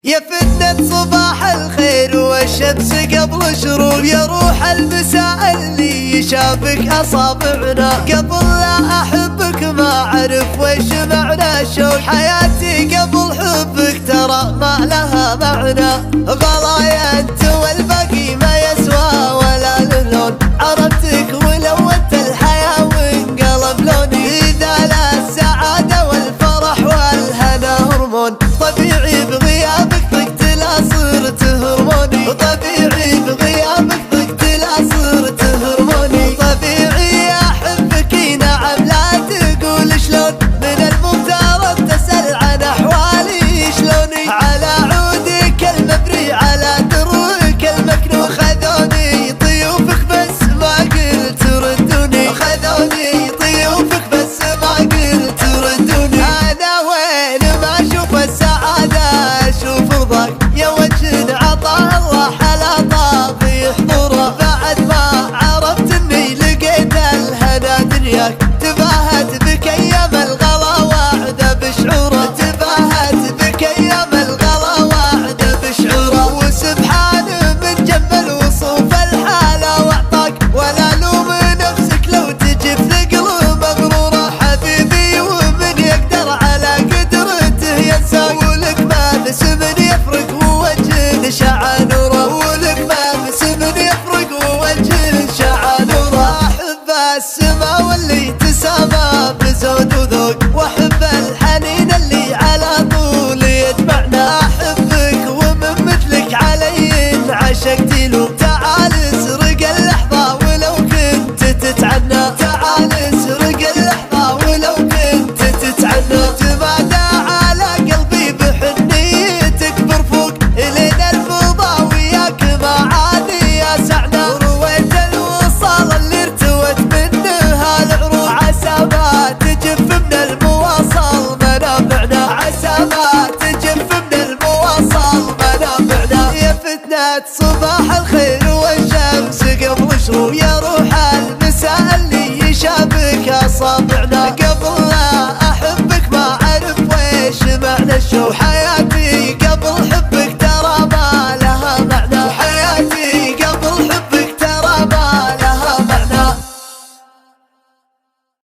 يا فتنة صباح الخير والشمس قبل شروق، يا روح المساء اللي يشابك أصابعنا. قبل لا أحبك ما أعرف وش معنى الشوق، حياتي قبل حبك ترى ما لها معنى. غلايا أنت